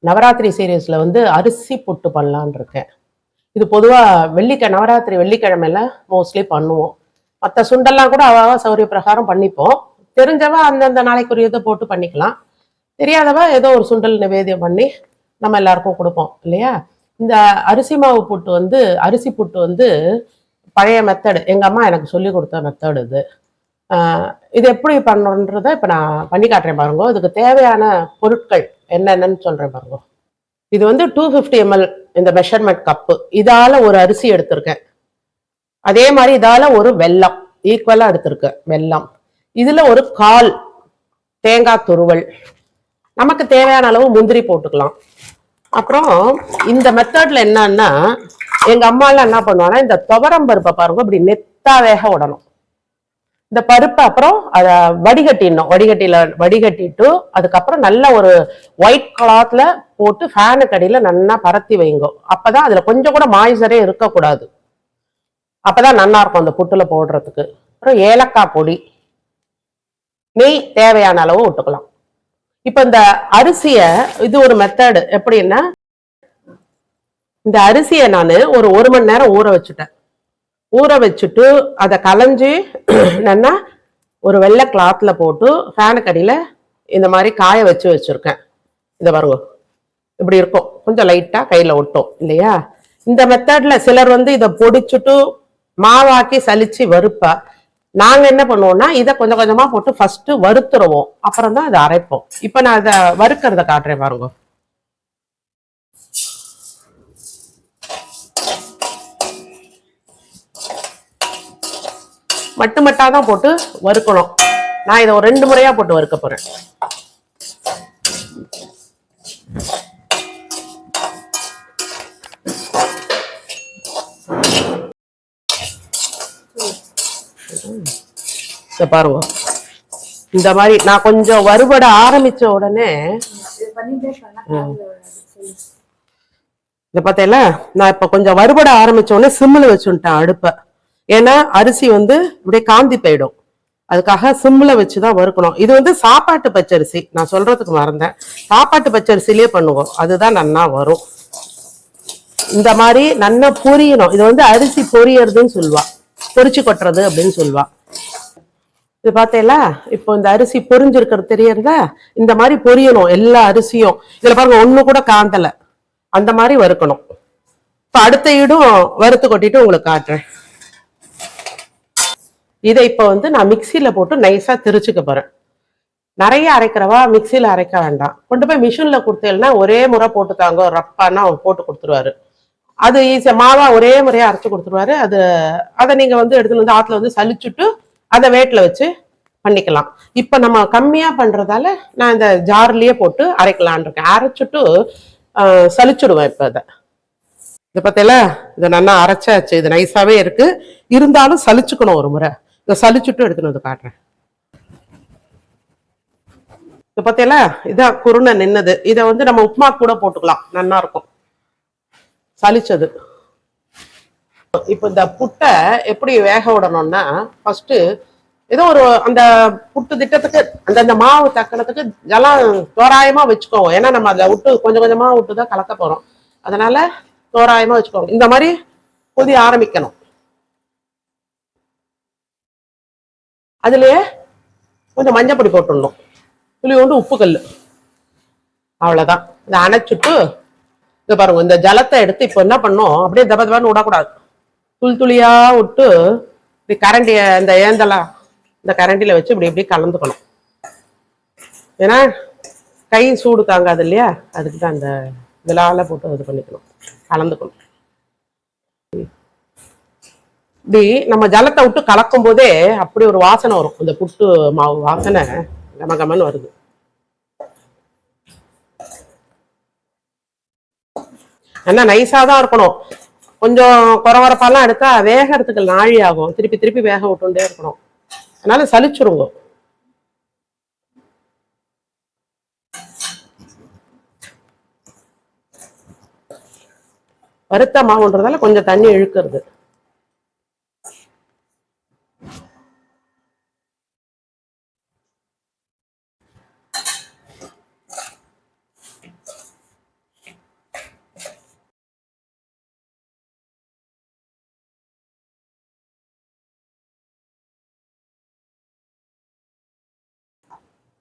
நவராத்திரி சீரியஸ்ல வந்து அரிசி புட்டு பண்ணலான்னு இருக்கேன். இது பொதுவாக நவராத்திரி வெள்ளிக்கிழமையில மோஸ்ட்லி பண்ணுவோம். மற்ற சுண்டெல்லாம் கூட சௌரிய பிரகாரம் பண்ணிப்போம். தெரிஞ்சவ அந்தந்த நாளைக்குரியதை போட்டு பண்ணிக்கலாம். தெரியாதவ ஏதோ ஒரு சுண்டல் நிவேதியம் பண்ணி நம்ம எல்லாருக்கும் கொடுப்போம் இல்லையா. இந்த அரிசி புட்டு வந்து பழைய மெத்தடு. எங்க அம்மா எனக்கு சொல்லி கொடுத்த மெத்தடு இது. இது எப்படி பண்ணணுன்றதை இப்போ நான் பண்ணி காட்டுறேன் பாருங்க. இதுக்கு தேவையான பொருட்கள் என்னென்னு சொல்றேன் பாருங்க. இது வந்து 250 ml இந்த மெஷர்மெண்ட் கப்பு. இதால ஒரு அரிசி எடுத்திருக்கேன். அதே மாதிரி இதால ஒரு வெல்லம் ஈக்குவலா எடுத்திருக்கேன். வெல்லம் இதுல ஒரு 1/4 தேங்காய் துருவல், நமக்கு தேவையான அளவு முந்திரி போட்டுக்கலாம். அப்புறம் இந்த மெத்தட்ல என்னன்னா, எங்க அம்மா எல்லாம் என்ன பண்ணுவாங்கன்னா, இந்த துவரம் பருப்பை பாருங்க இப்படி நெத்தா வேக விடணும். இந்த பருப்பை அப்புறம் அதை வடிகட்டிட்டு அதுக்கப்புறம் நல்ல ஒரு ஒயிட் கிளாத்ல போட்டு ஃபேனுக்கு அடியில நல்லா பரத்தி வைங்க. அப்பதான் அதுல கொஞ்சம் கூட மாய்ச்சரே இருக்கக்கூடாது. அப்பதான் நல்லா இருக்கும் அந்த புட்டுல போடுறதுக்கு. அப்புறம் ஏலக்காய் பொடி, நெய் தேவையான அளவு விட்டுக்கலாம். இப்ப இந்த அரிசிய இது ஒரு மெத்தடு எப்படின்னா, இந்த அரிசியை நான் ஒரு 1 மணி நேரம் ஊற வச்சுட்டு அதை களைஞ்சி என்னன்னா ஒரு வெள்ளை கிளாத்ல போட்டு ஃபேனுக்கு அடியில இந்த மாதிரி காய வச்சிருக்கேன். இதை பாருங்க இப்படி இருக்கும். கொஞ்சம் லைட்டா கையில ஒட்டும் இல்லையா. இந்த மெத்தட்ல சிலர் வந்து இதை பொடிச்சுட்டு மாவாக்கி சலிச்சு வறுப்பா. நாங்க என்ன பண்ணுவோம்னா இதை கொஞ்சம் கொஞ்சமா போட்டு ஃபர்ஸ்ட் வறுத்துருவோம், அப்புறம் தான் அதை அரைப்போம். இப்ப நான் இதை வறுக்கிறத காட்டுறேன் பாருங்க. மட்டும் போட்டு வறுக்கணும். நான் இதை ஒரு 2 முறையா போட்டு வறுக்க போறேன். பாருங்க இந்த மாதிரி நான் கொஞ்சம் வறுபட ஆரம்பிச்ச உடனே இத பார்த்தேல, நான் இப்ப கொஞ்சம் வறுபட ஆரம்பிச்ச உடனே சிம்மில் வச்சுட்டேன் அடுப்ப. ஏன்னா அரிசி வந்து இப்படியே காந்தி போயிடும். அதுக்காக சிம்ல வச்சுதான் வறுக்கணும். இது வந்து சாப்பாட்டு பச்சரிசி, நான் சொல்றதுக்கு மறந்தேன். சாப்பாட்டு பச்சரிசிலேயே பண்ணுவோம், அதுதான் நன்னா வரும். இந்த மாதிரி நன்னா பொரியணும். இது வந்து அரிசி பொரியறதுன்னு சொல்லுவா, பொரிச்சு கொட்டுறது அப்படின்னு சொல்லுவா. இது பார்த்தேல, இப்போ இந்த அரிசி பொரிஞ்சிருக்கிறது தெரியறதா. இந்த மாதிரி பொரியணும் எல்லா அரிசியும். இதுல பாருங்க ஒண்ணு கூட காந்தல, அந்த மாதிரி வறுக்கணும். இப்ப அடுத்த ஈடும் வறுத்து கொட்டிட்டு உங்களுக்கு காட்டுறேன். இதை இப்ப வந்து நான் மிக்சியில போட்டு நைஸா திரிச்சுக்க போறேன். நிறைய அரைக்கிறவா மிக்சியில அரைக்க வேண்டாம், கொண்டு போய் மிஷின்ல கொடுத்தேன்னா ஒரே முறை போட்டுத்தாங்க ரப்பானா அவர் போட்டு கொடுத்துருவாரு. அது ஈஸியா மாவா ஒரே முறையா அரைச்சு கொடுத்துருவாரு. அதை நீங்க வந்து எடுத்துட்டு வந்து ஆத்துல வந்து சலிச்சுட்டு அதை வேட்டில் வச்சு பண்ணிக்கலாம். இப்ப நம்ம கம்மியா பண்றதால நான் இந்த ஜார்லயே போட்டு அரைக்கலான் இருக்கேன். அரைச்சிட்டு சலிச்சுடுவேன். இப்ப இதை பார்த்தல, இதை நல்லா அரைச்சாச்சு. இது நைஸாவே இருக்கு, இருந்தாலும் சலிச்சுக்கணும் ஒரு முறை. இதை சலிச்சுட்டு எடுத்துன்னு வந்து காட்டுறேன். இதை பார்த்தல, இதான் குருணை நின்னது. இதை வந்து நம்ம உப்புமா கூட போட்டுக்கலாம், நல்லா இருக்கும் சலிச்சது. இப்ப இந்த புட்டை எப்படி வேக விடணும்னா, ஃபர்ஸ்ட் ஏதோ ஒரு அந்த புட்டு திட்டத்துக்கு அந்த மாவு தக்கணத்துக்கு ஜலம் தோராயமா வச்சுக்கோங்க. ஏன்னா நம்ம அதை விட்டு கொஞ்சம் கொஞ்சமா விட்டுதான் கலக்க போறோம். அதனால தோராயமா வச்சுக்கோங்க. இந்த மாதிரி கொதி ஆரம்பிக்கணும். அதுலயே கொஞ்சம் மஞ்சள் பொடி போட்டுடணும், துளியோண்டு உப்பு கல், அவ்வளவுதான். இதை அணைச்சிட்டு இதை பாருங்க, இந்த ஜலத்தை எடுத்து இப்போ என்ன பண்ணோம், அப்படியே தபன்னு விடக்கூடாது. துளியா விட்டு இப்படி கரண்டிய இந்த ஏந்தலாம் இந்த கரண்டியில வச்சு இப்படி இப்படி கலந்துக்கணும். ஏன்னா கை சூடு தாங்காது இல்லையா, அதுக்கு தான் அந்த இதனால போட்டு இது பண்ணிக்கணும், கலந்துக்கணும். இப்படி நம்ம ஜலத்தை விட்டு கலக்கும் போதே அப்படி ஒரு வாசனை வரும், இந்த புட்டு மாவு வாசனை கமகமன்னு வருது. ஏன்னா நைஸா தான் இருக்கணும். கொஞ்சம் குறவரப்பாலாம் எடுத்தா வேகறதுக்கு நாழி ஆகும், திருப்பி திருப்பி வேக விட்டுட்டே இருக்கணும். அதனால சலிச்சுருங்க. வறுத்த மாவுன்றதால கொஞ்சம் தண்ணி இழுக்கிறது.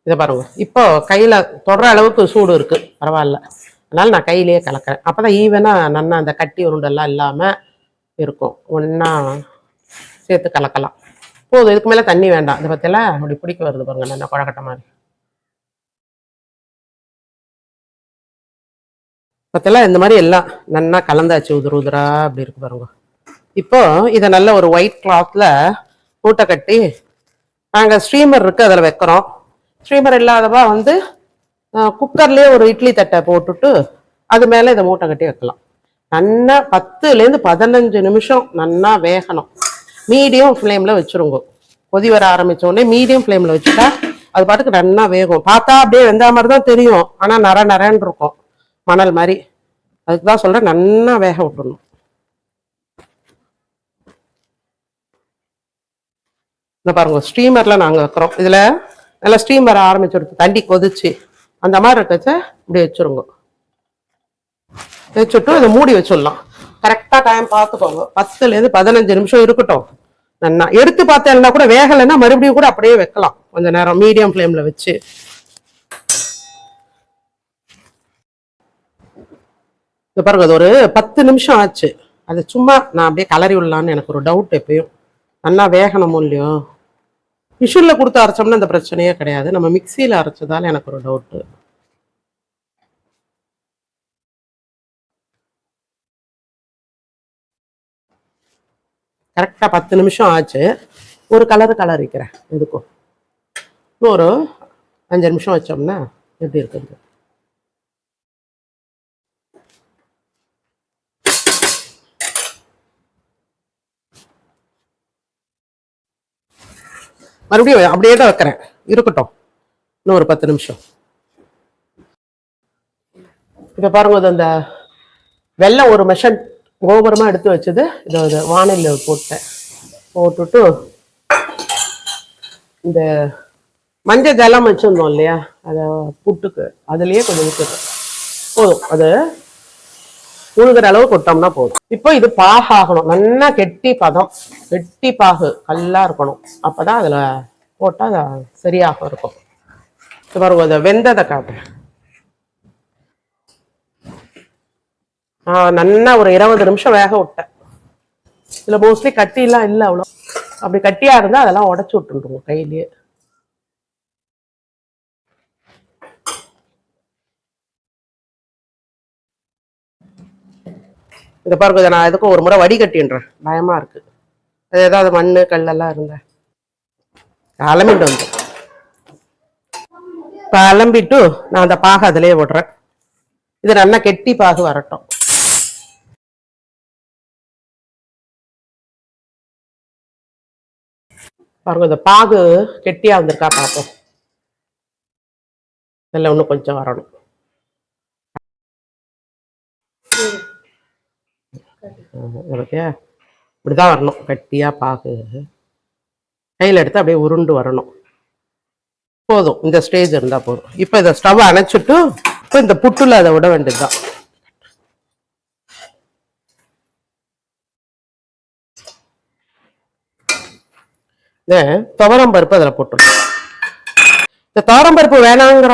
இதை பாருங்க, இப்போ கையில் தொடர அளவுக்கு சூடு இருக்குது, பரவாயில்ல. அதனால் நான் கையிலேயே கலக்கிறேன். அப்போ தான் ஈவனாக நல்லா அந்த கட்டி உருண்டெல்லாம் இல்லாமல் இருக்கும். ஒன்றா சேர்த்து கலக்கலாம். போதும், இதுக்கு மேலே தண்ணி வேண்டாம். இதை பற்றியெல்லாம் அப்படி பிடிக்க வருது பாருங்க, நல்லா குழக்கட்ட மாதிரி. பற்றியெல்லாம் இந்த மாதிரி எல்லாம் நல்லா கலந்தாச்சு, உதிர உதிரா அப்படி இருக்கு பாருங்க. இப்போ இதை நல்ல ஒரு ஒயிட் கிளாத்தில் மூட்டை கட்டி நாங்கள் ஸ்டீமர் இருக்குது அதில் வைக்கிறோம். ஸ்டீமர் இல்லாதவா வந்து குக்கர்லேயே ஒரு இட்லி தட்டை போட்டுட்டு அது மேலே இதை மூட்டை கட்டி வைக்கலாம். நல்லா 10லேருந்து 15 நிமிஷம் நல்லா வேகணும். மீடியம் ஃப்ளேமில் வச்சுருங்க. கொதி வர ஆரம்பித்தோடனே மீடியம் ஃப்ளேமில் வச்சுட்டா அது பாட்டுக்கு நல்லா வேகும். பார்த்தா அப்படியே வெந்த மாதிரி தான் தெரியும், ஆனால் நரன்னு இருக்கும், மணல் மாதிரி. அதுக்கு தான் சொல்கிறேன், நல்லா வேக விட்டுடணும். இந்த பாருங்க, ஸ்டீமரில் நாங்கள் வைக்கிறோம். இதில் நல்லா ஸ்டீம் வர ஆரம்பிச்சிடுது, தண்ணி கொதிச்சு அந்த மாதிரி இருக்கச்ச இப்படி வச்சுருங்க. வச்சுட்டு இதை மூடி வச்சிடலாம். கரெக்டாக டைம் பார்த்துக்கோங்க, 10லேருந்து 15 நிமிஷம் இருக்கட்டும். நல்லா எடுத்து பார்த்தேன்னா கூட வேகலைன்னா மறுபடியும் கூட அப்படியே வைக்கலாம் கொஞ்ச நேரம் மீடியம் ஃப்ளேமில் வச்சு. இது பாருங்க, அது ஒரு 10 நிமிஷம் ஆச்சு. அது சும்மா நான் அப்படியே கலரி விடலான்னு எனக்கு ஒரு டவுட். எப்பயும் நல்லா வேகணுமோ இல்லையோ. மிஷினில் கொடுத்து அரைச்சோம்னா இந்த பிரச்சனையே கிடையாது. நம்ம மிக்சியில் அரைச்சதால எனக்கு ஒரு டவுட்டு. கரெக்டாக 10 நிமிஷம் ஆச்சு. ஒரு கலரிக்கிறேன். எதுக்கும் இன்னொரு 5 நிமிஷம் வச்சோம்னா எப்படி இருக்குது. மறுபடியும் அப்படியே தான் வைக்கிறேன், இருக்கட்டும் இன்னும் ஒரு 10 நிமிஷம். இப்போ பாருங்க, அந்த வெள்ளம் ஒரு மெஷன் கோபுரமாக எடுத்து வச்சது இதை வானிலையில் போட்டுட்டு இந்த மஞ்சள் ஜலம் வச்சுருந்தோம் இல்லையா, அதை புட்டுக்கு அதுலேயே கொஞ்சம் ஊற்றுது போதும். அது உழுகிற அளவு கொட்டோம்னா போதும். இப்போ இது பாகாகணும், நல்லா கெட்டி பதம், கெட்டி பாகு கல்லாக இருக்கணும். அப்போ தான் அதில் போட்டால் சரியாக இருக்கும். இது பாருங்க, அதை வெந்ததை காட்டுறேன். நல்லா ஒரு 20 நிமிஷம் வேக விட்டேன். இதில் மோஸ்ட்லி கட்டிலாம் இல்லை அவ்வளோ. அப்படி கட்டியாக இருந்தால் அதெல்லாம் உடச்சி விட்டுருவோம் கையிலேயே. இதை பாருங்க, இதை நான் எதுக்கும் ஒரு முறை வடிகட்டின்றேன், பயமாக இருக்குது. அது ஏதாவது மண் கல்லெல்லாம் இருந்தேன் அலம்பிட்டு வந்து இப்போ அலம்பிட்டு நான் அந்த பாகு அதிலேயே விடுறேன். இது நல்லா கெட்டி பாகு வரட்டும். பாருங்க, இந்த பாகு கெட்டியாக வந்திருக்கா பார்ப்போம். இதில் இன்னும் கொஞ்சம் வரணும். ஓகே, இப்படிதான் வரணும், கட்டியாக பாகு. கையில் எடுத்து அப்படியே உருண்டு வரணும். போதும், இந்த ஸ்டேஜ் இருந்தால் போதும். இப்போ இதை ஸ்டவ் அணைச்சிட்டு இப்போ இந்த புட்டுல அதை விட வேண்டியதுதான். இந்த துவரம் பருப்பு அதில் போட்டுருங்க. இந்த துவரம் பருப்பு வேணாங்கிற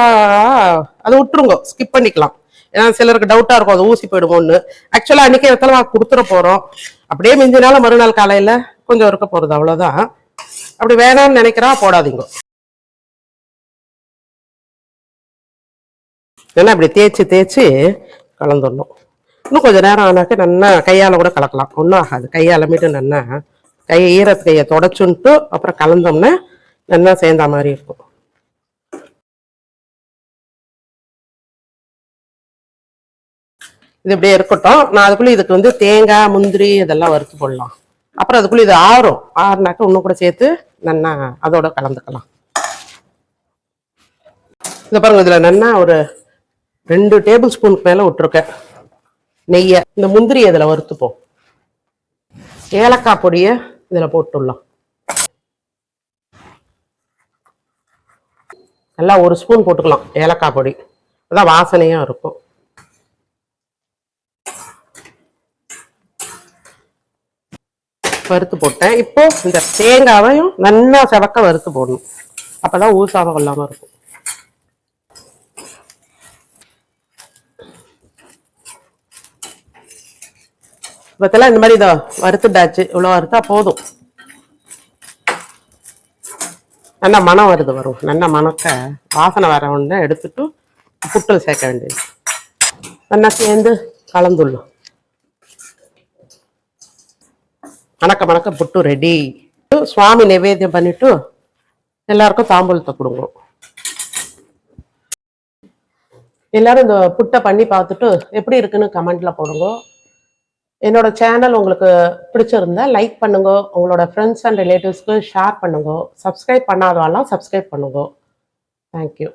அதை விட்டுருங்க, ஸ்கிப் பண்ணிக்கலாம். ஏன்னா சிலருக்கு டவுட்டாக இருக்கும், அது ஊசி போயிடுமோன்னு. ஆக்சுவலாக அன்றைக்கி எத்தனை கொடுத்துட போகிறோம், அப்படியே மிஞ்சினால மறுநாள் காலையில் கொஞ்சம் இருக்க போகிறது, அவ்வளோதான். அப்படி வேணான்னு நினைக்கிறா போடாதீங்க. ஏன்னா இப்படி தேய்ச்சி கலந்துடணும். இன்னும் கொஞ்சம் நேரம் ஆனாக்க நல்லா கையால் கூட கலக்கலாம், ஒன்றும் ஆகாது. கையால் மீட்டு நல்லா ஈரத்து கையை தொடச்சுன்ட்டு அப்புறம் கலந்தோம்னா நல்லா சேர்ந்த மாதிரி இருக்கும். இது இப்படியே இருக்கட்டும். நான் அதுக்குள்ளே இதுக்கு வந்து தேங்காய் முந்திரி இதெல்லாம் வறுத்து போடலாம். அப்புறம் அதுக்குள்ளே இது ஆறுனாக்க இன்னும் கூட சேர்த்து நல்லா அதோட கலந்துக்கலாம். இதை பாருங்க, இதில் நல்லா ஒரு 2 டேபிள் ஸ்பூனுக்கு மேலே விட்டுருக்கேன் நெய்யை. இந்த முந்திரி இதில் வறுத்துப்போம். ஏலக்காய் பொடியை இதில் போட்டுடலாம். நல்லா 1 ஸ்பூன் போட்டுக்கலாம் ஏலக்காய் பொடி, அதான் வாசனையாக இருக்கும். வறுத்து போட்டேன். இப்போ இந்த தேங்காவையும் நல்லா செவக்க வறுத்து போடணும், அப்போதான் ஊசாம கொள்ளாமல் இருக்கும். இப்போத்தெல்லாம் இந்த மாதிரி இதோ வறுத்துட்டாச்சு. இவ்வளோ வறுத்தா போதும். நல்ல மனம் வருது, வரும் நல்ல மணக்க வாசனை வர ஒன்று எடுத்துட்டு புட்டில் சேர்க்க வேண்டியது. நல்லா சேர்ந்து கலந்துள்ளோம். மணக்க மணக்க புட்டு ரெடி. சுவாமி நைவேத்தியம் பண்ணிட்டு எல்லாருக்கும் தாம்பூலத்தை கொடுங்க. எல்லாரும் இந்த புட்டை பண்ணி பார்த்துட்டு எப்படி இருக்குன்னு கமெண்ட்ல போடுங்க. என்னோட சேனல் உங்களுக்கு பிடிச்சிருந்தா லைக் பண்ணுங்க, உங்களோட ஃப்ரெண்ட்ஸ் அண்ட் ரிலேட்டிவ்ஸ்க்கு ஷேர் பண்ணுங்க, சப்ஸ்கிரைப் பண்ணாதவாலாம் சப்ஸ்கிரைப் பண்ணுங்க. தேங்க்யூ.